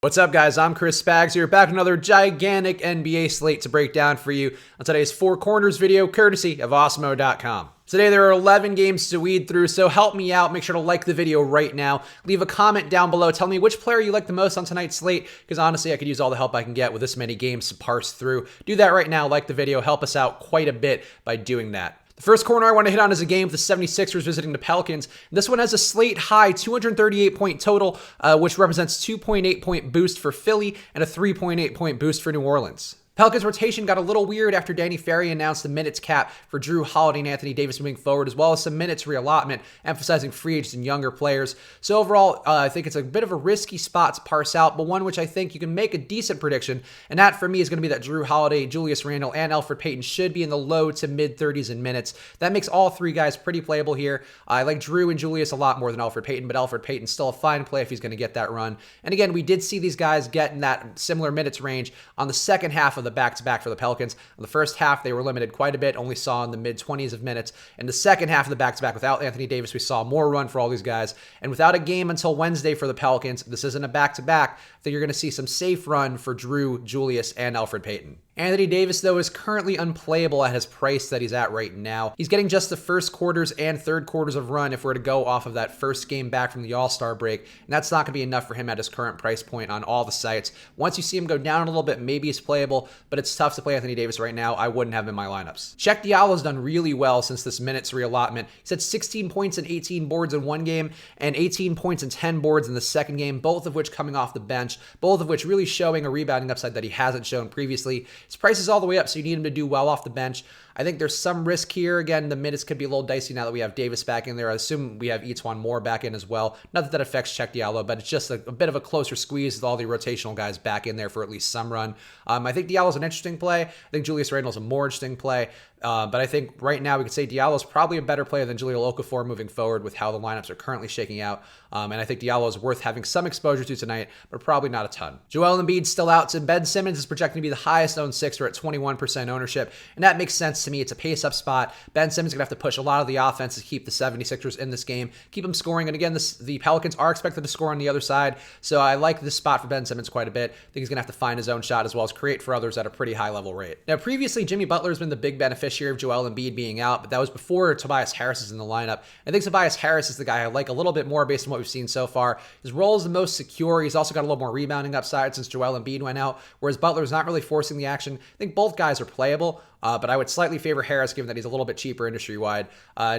What's up, guys? I'm Chris Spags here, back with another gigantic NBA slate to break down for you on today's Four Corners video, courtesy of Osmo.com. Today there are 11 games to weed through, so help me out. Make sure to like the video right now. Leave a comment down below. Tell me which player you like the most on tonight's slate, because honestly, I could use all the help I can get with this many games to parse through. Do that right now. Like the video. Help us out quite a bit by doing that. The first corner I want to hit on is a game with the 76ers visiting the Pelicans. This one has a slate high 238-point total, which represents 2.8-point boost for Philly and a 3.8-point boost for New Orleans. Pelicans rotation got a little weird after Danny Ferry announced the minutes cap for Drew Holiday and Anthony Davis moving forward, as well as some minutes reallotment, emphasizing free agents and younger players. So overall, I think it's a bit of a risky spot to parse out, but one which I think you can make a decent prediction, and that for me is going to be that Drew Holiday, Julius Randle, and Elfrid Payton should be in the low to mid 30s in minutes. That makes all three guys pretty playable here. I like Drew and Julius a lot more than Elfrid Payton, but Elfrid Payton's still a fine play if he's going to get that run. And again, we did see these guys get in that similar minutes range on the second half of the back-to-back for the Pelicans. In the first half, they were limited quite a bit, only saw in the mid-20s of minutes. In the second half of the back-to-back without Anthony Davis, we saw more run for all these guys. And without a game until Wednesday for the Pelicans, this isn't a back-to-back, I think you're going to see some safe run for Drew, Julius, and Elfrid Payton. Anthony Davis, though, is currently unplayable at his price that he's at right now. He's getting just the first quarters and third quarters of run if we're to go off of that first game back from the All-Star break, and that's not going to be enough for him at his current price point on all the sites. Once you see him go down a little bit, maybe he's playable, but it's tough to play Anthony Davis right now. I wouldn't have him in my lineups. Cheick Diallo's done really well since this minutes reallotment. He's had 16 points and 18 boards in one game, and 18 points and 10 boards in the second game, both of which coming off the bench, both of which really showing a rebounding upside that he hasn't shown previously. His price is all the way up, so you need him to do well off the bench. I think there's some risk here. Again, the minutes could be a little dicey now that we have Davis back in there. I assume we have Etuan Moore back in as well. Not that that affects Cheick Diallo, but it's just a bit of a closer squeeze with all the rotational guys back in there for at least some run. I think Diallo's an interesting play. I think Julius Randle's a more interesting play. But I think right now we could say Diallo's probably a better player than Jahlil Okafor moving forward with how the lineups are currently shaking out. And I think Diallo is worth having some exposure to tonight, but probably not a ton. Joel Embiid's still out, so Ben Simmons is projected to be the highest owned Sixer at 21% ownership, and that makes sense to me. It's a pace-up spot. Ben Simmons is going to have to push a lot of the offense to keep the 76ers in this game, keep them scoring. And again, the Pelicans are expected to score on the other side, so I like this spot for Ben Simmons quite a bit. I think he's going to have to find his own shot as well as create for others at a pretty high level rate. Now, previously, Jimmy Butler has been the big beneficiary of Joel Embiid being out, but that was before Tobias Harris is in the lineup. I think Tobias Harris is the guy I like a little bit more based on what we've seen so far. His role is the most secure. He's also got a little more rebounding upside since Joel Embiid went out, whereas Butler's not really forcing the action. I think both guys are playable, but I would slightly favor Harris given that he's a little bit cheaper industry-wide.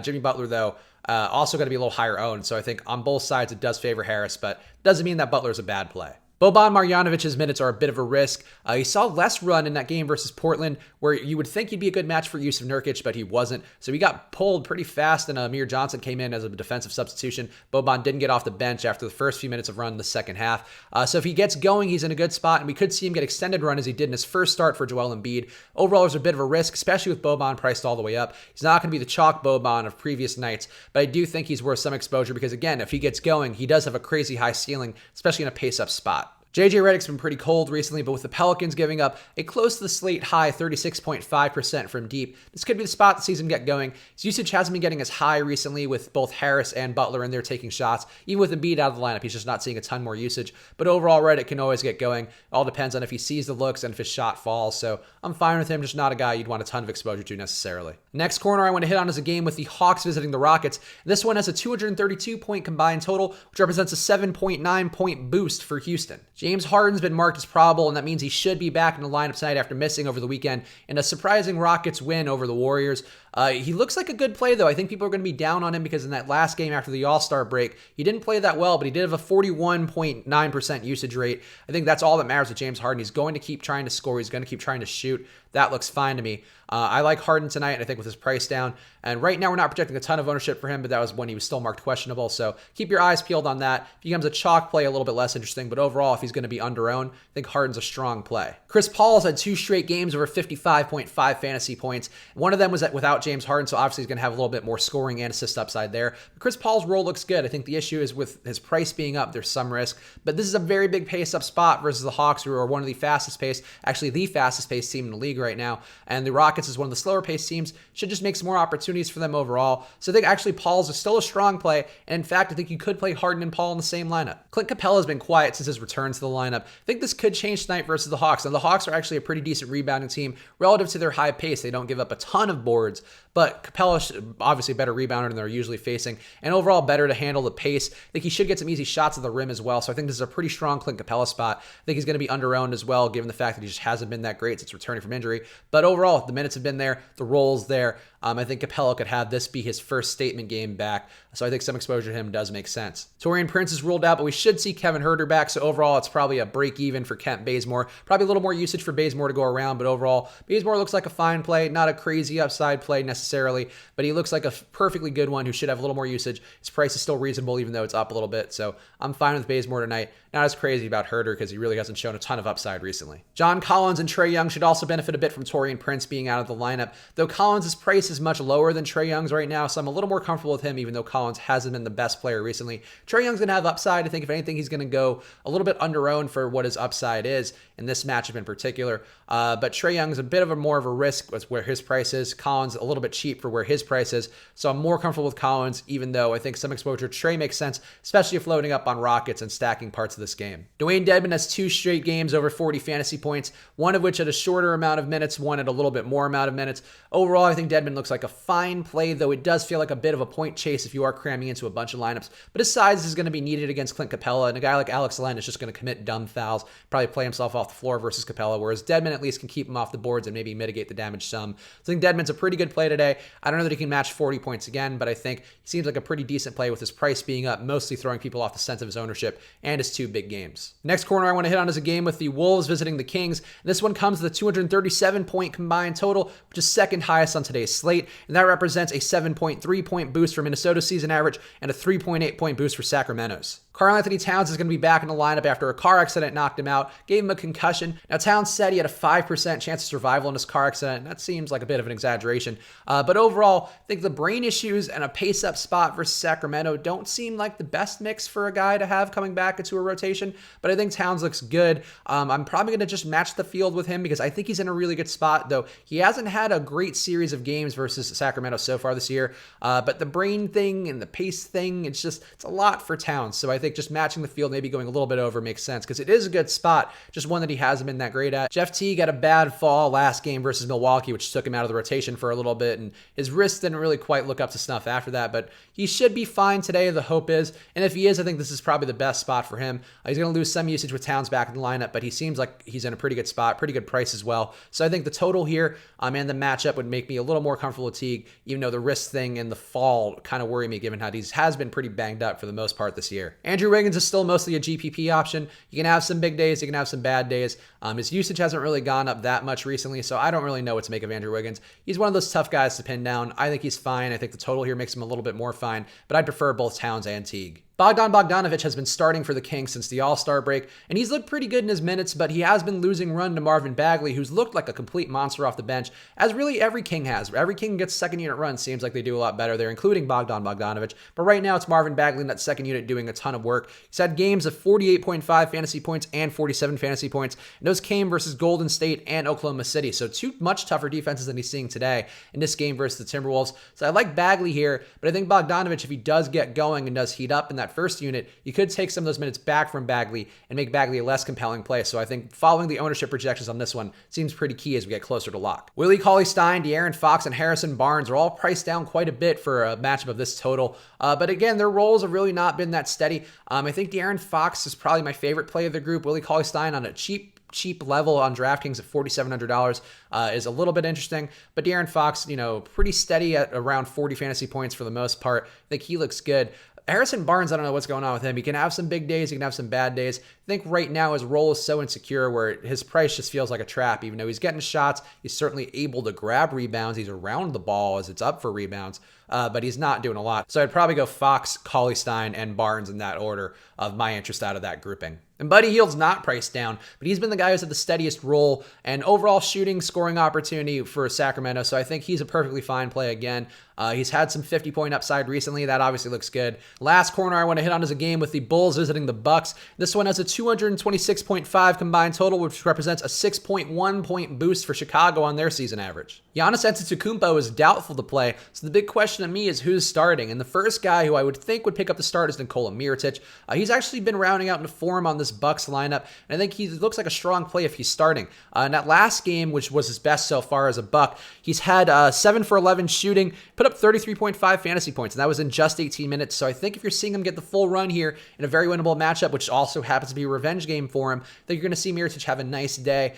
Jimmy Butler, though, also going to be a little higher owned, so I think on both sides it does favor Harris, but doesn't mean that Butler's a bad play. Boban Marjanovic's minutes are a bit of a risk. He saw less run in that game versus Portland, where you would think he'd be a good match for Yusuf Nurkic, but he wasn't. So he got pulled pretty fast, and Amir Johnson came in as a defensive substitution. Boban didn't get off the bench after the first few minutes of run in the second half. So if he gets going, he's in a good spot, and we could see him get extended run as he did in his first start for Joel Embiid. Overall, there's a bit of a risk, especially with Boban priced all the way up. He's not going to be the chalk Boban of previous nights, but I do think he's worth some exposure because, again, if he gets going, he does have a crazy high ceiling, especially in a pace-up spot. JJ Redick's been pretty cold recently, but with the Pelicans giving up a close to the slate high 36.5% from deep, this could be the spot that sees him get going. His usage hasn't been getting as high recently with both Harris and Butler in there taking shots. Even with Embiid out of the lineup, he's just not seeing a ton more usage. But overall, Redick can always get going. All depends on if he sees the looks and if his shot falls. So I'm fine with him, just not a guy you'd want a ton of exposure to necessarily. Next corner I want to hit on is a game with the Hawks visiting the Rockets. This one has a 232-point combined total, which represents a 7.9-point boost for Houston. James Harden's been marked as probable, and that means he should be back in the lineup tonight after missing over the weekend in a surprising Rockets win over the Warriors. He looks like a good play, though. I think people are going to be down on him because in that last game after the All-Star break, he didn't play that well, but he did have a 41.9% usage rate. I think that's all that matters with James Harden. He's going to keep trying to score. He's going to keep trying to shoot. That looks fine to me. I like Harden tonight, and I think with his price down. And right now, we're not projecting a ton of ownership for him, but that was when he was still marked questionable. So keep your eyes peeled on that. If he becomes a chalk play, a little bit less interesting. But overall, if he's going to be under-owned, I think Harden's a strong play. Chris Paul's had 2 straight games over 55.5 fantasy points. One of them was without James Harden, so obviously he's going to have a little bit more scoring and assist upside there. But Chris Paul's role looks good. I think the issue is with his price being up, there's some risk. But this is a very big pace-up spot versus the Hawks, who are one of the fastest-paced, actually the fastest-paced team in the league right now. And the Rockets is one of the slower-paced teams. Should just make some more opportunities for them overall. So I think actually Paul's is still a strong play. And in fact, I think you could play Harden and Paul in the same lineup. Clint Capella has been quiet since his return to the lineup. I think this could change tonight versus the Hawks. Now, the Hawks are actually a pretty decent rebounding team relative to their high pace. They don't give up a ton of boards, but Capella obviously a better rebounder than they're usually facing, and overall better to handle the pace. I think he should get some easy shots at the rim as well. So I think this is a pretty strong Clint Capella spot. I think he's going to be under-owned as well, given the fact that he just hasn't been that great since returning from injury. But overall, the minutes have been there, the role's there. I think Capella could have this be his first statement game back. So I think some exposure to him does make sense. Taurean Prince is ruled out, but we should see Kevin Huerter back. So overall, it's probably a break even for Kent Bazemore. Probably a little more usage for Bazemore to go around, but overall, Bazemore looks like a fine play. Not a crazy upside play necessarily, but he looks like a perfectly good one who should have a little more usage. His price is still reasonable, even though it's up a little bit. So I'm fine with Bazemore tonight. Not as crazy about Huerter because he really hasn't shown a ton of upside recently. John Collins and Trae Young should also benefit a bit from Taurean Prince being out of the lineup, though Collins' price is much lower than Trae Young's right now, so I'm a little more comfortable with him, even though Collins hasn't been the best player recently. Trae Young's going to have upside. I think if anything, he's going to go a little bit under-owned for what his upside is in this matchup in particular. But Trae Young's a bit of more of a risk with where his price is. Collins a little bit cheap for where his price is, so I'm more comfortable with Collins, even though I think some exposure to Trae makes sense, especially if loading up on Rockets and stacking parts of this game. Dwayne Dedmon has 2 straight games over 40 fantasy points, one of which at a shorter amount of minutes, one at a little bit more amount of minutes. Overall, I think Dedmon looks like a fine play, though it does feel like a bit of a point chase if you are cramming into a bunch of lineups. But his size is going to be needed against Clint Capella, and a guy like Alex Len is just going to commit dumb fouls, probably play himself off the floor versus Capella, whereas Dedmon at least can keep him off the boards and maybe mitigate the damage some. So I think Dedmon's a pretty good play today. I don't know that he can match 40 points again, but I think he seems like a pretty decent play with his price being up, mostly throwing people off the sense of his ownership and his 2 big games. Next corner I want to hit on is a game with the Wolves visiting the Kings. This one comes with a 237-point combined total, which is second highest on today's slate, and that represents a 7.3-point boost for Minnesota's season average and a 3.8-point boost for Sacramento's. Karl-Anthony Towns is going to be back in the lineup after a car accident knocked him out, gave him a concussion. Now, Towns said he had a 5% chance of survival in his car accident. That seems like a bit of an exaggeration. But overall, I think the brain issues and a pace-up spot versus Sacramento don't seem like the best mix for a guy to have coming back into a rotation. But I think Towns looks good. I'm probably going to just match the field with him because I think he's in a really good spot, though he hasn't had a great series of games versus Sacramento so far this year. But the brain thing and the pace thing, it's a lot for Towns. So I think just matching the field, maybe going a little bit over makes sense because it is a good spot, just one that he hasn't been that great at. Jeff T got a bad fall last game versus Milwaukee, which took him out of the rotation for a little bit, and his wrist didn't really quite look up to snuff after that, but he should be fine today, the hope is, and if he is, I think this is probably the best spot for him. He's going to lose some usage with Towns back in the lineup, but he seems like he's in a pretty good spot, pretty good price as well. So I think the total here and the matchup would make me a little more comfortable with Teague, even though the wrist thing and the fall kind of worry me given how he has been pretty banged up for the most part this year. Andrew Wiggins is still mostly a GPP option. You can have some big days, you can have some bad days. His usage hasn't really gone up that much recently, so I don't really know what to make of Andrew Wiggins. He's one of those tough guys to pin down. I think he's fine. I think the total here makes him a little bit more fine, but I'd prefer both Towns and Teague. Bogdan Bogdanovic has been starting for the Kings since the All-Star break, and he's looked pretty good in his minutes, but he has been losing run to Marvin Bagley, who's looked like a complete monster off the bench, as really every King has. Every King gets second unit run, seems like they do a lot better there, including Bogdan Bogdanovic, but right now it's Marvin Bagley in that second unit doing a ton of work. He's had games of 48.5 fantasy points and 47 fantasy points, and those came versus Golden State and Oklahoma City, so 2 much tougher defenses than he's seeing today in this game versus the Timberwolves. So I like Bagley here, but I think Bogdanovic, if he does get going and does heat up in that first unit, you could take some of those minutes back from Bagley and make Bagley a less compelling play. So I think following the ownership projections on this one seems pretty key as we get closer to lock. Willie Cauley-Stein, De'Aaron Fox, and Harrison Barnes are all priced down quite a bit for a matchup of this total. But again, their roles have really not been that steady. I think De'Aaron Fox is probably my favorite play of the group. Willie Cauley-Stein on a cheap level on DraftKings at $4,700 is a little bit interesting, but De'Aaron Fox, pretty steady at around 40 fantasy points for the most part. I think he looks good. Harrison Barnes, I don't know what's going on with him. He can have some big days, he can have some bad days. I think right now his role is so insecure where his price just feels like a trap. Even though he's getting shots, he's certainly able to grab rebounds. He's around the ball as it's up for rebounds. but he's not doing a lot. So I'd probably go Fox, Cauley-Stein, and Barnes in that order of my interest out of that grouping. And Buddy Hield's not priced down, but he's been the guy who's had the steadiest role and overall shooting, scoring opportunity for Sacramento. So I think he's a perfectly fine play again. He's had some 50-point upside recently. That obviously looks good. Last corner I want to hit on is a game with the Bulls visiting the Bucks. This one has a 226.5 combined total, which represents a 6.1 point boost for Chicago on their season average. Giannis Antetokounmpo is doubtful to play, so the big question to me is who's starting. And the first guy who I would think would pick up the start is Nikola Mirotic. He's actually been rounding out into form on this Bucks lineup, and I think he looks like a strong play if he's starting. In that last game, which was his best so far as a Buck, he's had 7 for 11 shooting, put up 33.5 fantasy points, and that was in just 18 minutes. So I think if you're seeing him get the full run here in a very winnable matchup, which also happens to be a revenge game for him, I think you're going to see Mirotic have a nice day.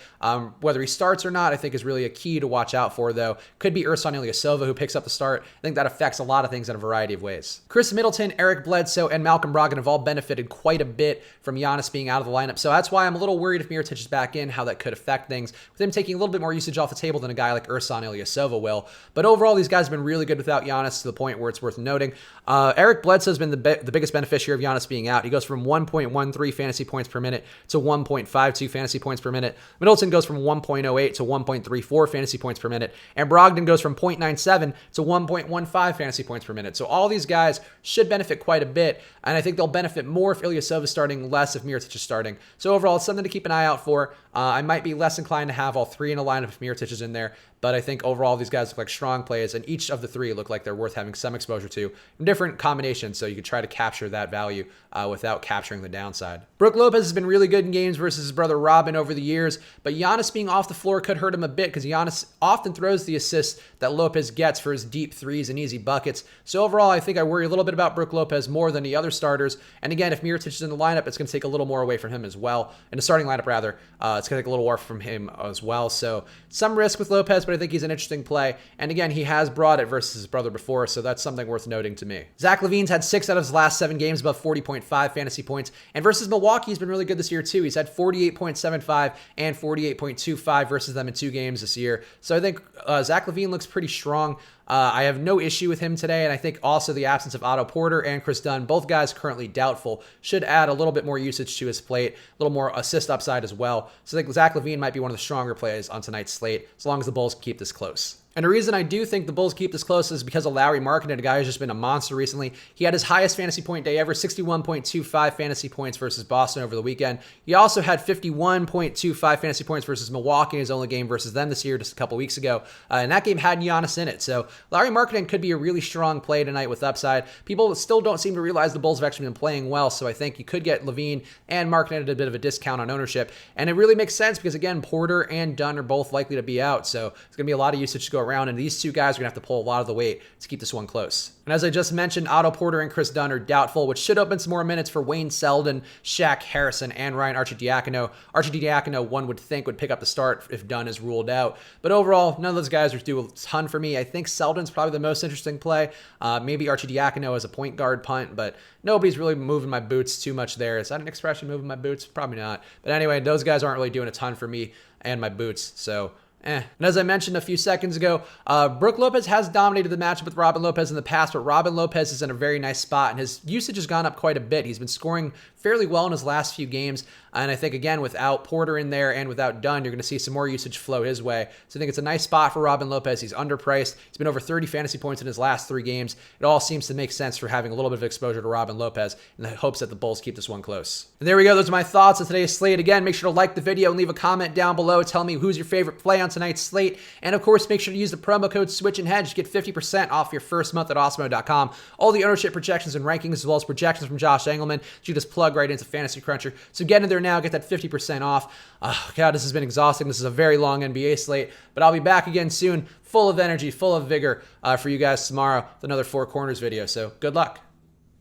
Whether he starts or not, I think is really a key to watch out for, though. Could be Ersan Ilyasova who picks up the start. I think that affects a lot of things in a variety of ways. Chris Middleton, Eric Bledsoe, and Malcolm Brogdon have all benefited quite a bit from Giannis being out of the lineup. So that's why I'm a little worried if Mirotic is back in, how that could affect things, with him taking a little bit more usage off the table than a guy like Ersan Ilyasova will. But overall, these guys have been really good without Giannis, to the point where it's worth noting. Eric Bledsoe has been the biggest beneficiary of Giannis being out. He goes from 1.13 fantasy points per minute to 1.52 fantasy points per minute. Middleton goes from 1.08 to 1.34 fantasy points per minute. And Brogdon goes from 0.97 to 1.15 fantasy points per minute. So all these guys should benefit quite a bit, and I think they'll benefit more if Ilyasova is starting, less if Mirotic is starting. So overall, it's something to keep an eye out for. I might be less inclined to have all three in a lineup if Mirotic is in there, but I think overall these guys look like strong plays, and each of the three look like they're worth having some exposure to in different combinations, so you could try to capture that value without capturing the downside. Brook Lopez has been really good in games versus his brother Robin over the years, but Giannis being off the floor could hurt him a bit because Giannis often throws the assists that Lopez gets for his deep threes and easy buckets. So overall, I think I worry a little bit about Brook Lopez more than the other starters. And again, if Mirotic is in the lineup, it's going to take a little more away from him as well. In the starting lineup, rather, it's going to take a little more from him as well. So some risk with Lopez, but I think he's an interesting play. And again, he has brought it versus his brother before, so that's something worth noting to me. Zach LaVine's had 6 out of his last 7 games above 40.5 fantasy points. And versus Milwaukee, he's been really good this year too. He's had 48.75 and 48.25 versus them in 2 games this year. So I think Zach LaVine looks pretty strong. I have no issue with him today, and I think also the absence of Otto Porter and Chris Dunn, both guys currently doubtful, should add a little bit more usage to his plate, a little more assist upside as well. So I think Zach LaVine might be one of the stronger plays on tonight's slate, as long as the Bulls keep this close. And the reason I do think the Bulls keep this close is because of Lauri Markkanen, a guy who's just been a monster recently. He had his highest fantasy point day ever, 61.25 fantasy points versus Boston over the weekend. He also had 51.25 fantasy points versus Milwaukee in his only game versus them this year just a couple weeks ago. And that game had Giannis in it. So Lauri Markkanen could be a really strong play tonight with upside. People still don't seem to realize the Bulls have actually been playing well, so I think you could get LaVine and Markkanen at a bit of a discount on ownership. And it really makes sense because, again, Porter and Dunn are both likely to be out, so it's going to be a lot of usage to go around, and these two guys are going to have to pull a lot of the weight to keep this one close. And as I just mentioned, Otto Porter and Chris Dunn are doubtful, which should open some more minutes for Wayne Selden, Shaq Harrison, and Ryan Arcidiacono. Arcidiacono, one would think, would pick up the start if Dunn is ruled out. But overall, none of those guys are do a ton for me. I think Selden's probably the most interesting play. Maybe Arcidiacono as a point guard punt, but nobody's really moving my boots too much there. Is that an expression, moving my boots? Probably not. But anyway, those guys aren't really doing a ton for me and my boots, so And as I mentioned a few seconds ago, Brook Lopez has dominated the matchup with Robin Lopez in the past, but Robin Lopez is in a very nice spot, and his usage has gone up quite a bit. He's been scoring fairly well in his last few games, and I think, again, without Porter in there and without Dunn, you're going to see some more usage flow his way. So I think it's a nice spot for Robin Lopez. He's underpriced. He's been over 30 fantasy points in his last 3 games. It all seems to make sense for having a little bit of exposure to Robin Lopez in the hopes that the Bulls keep this one close. And there we go. Those are my thoughts on today's slate. Again, make sure to like the video and leave a comment down below. Tell me who's your favorite play on tonight's slate. And of course, make sure to use the promo code SWITCHANDHEDGE to get 50% off your first month at Osmo.com. All the ownership projections and rankings, as well as projections from Josh Engelman, you just plug right into Fantasy Cruncher. So get in there now, get that 50% off. Oh, God, this has been exhausting. This is a very long NBA slate, but I'll be back again soon, full of energy, full of vigor for you guys tomorrow with another Four Corners video. So good luck.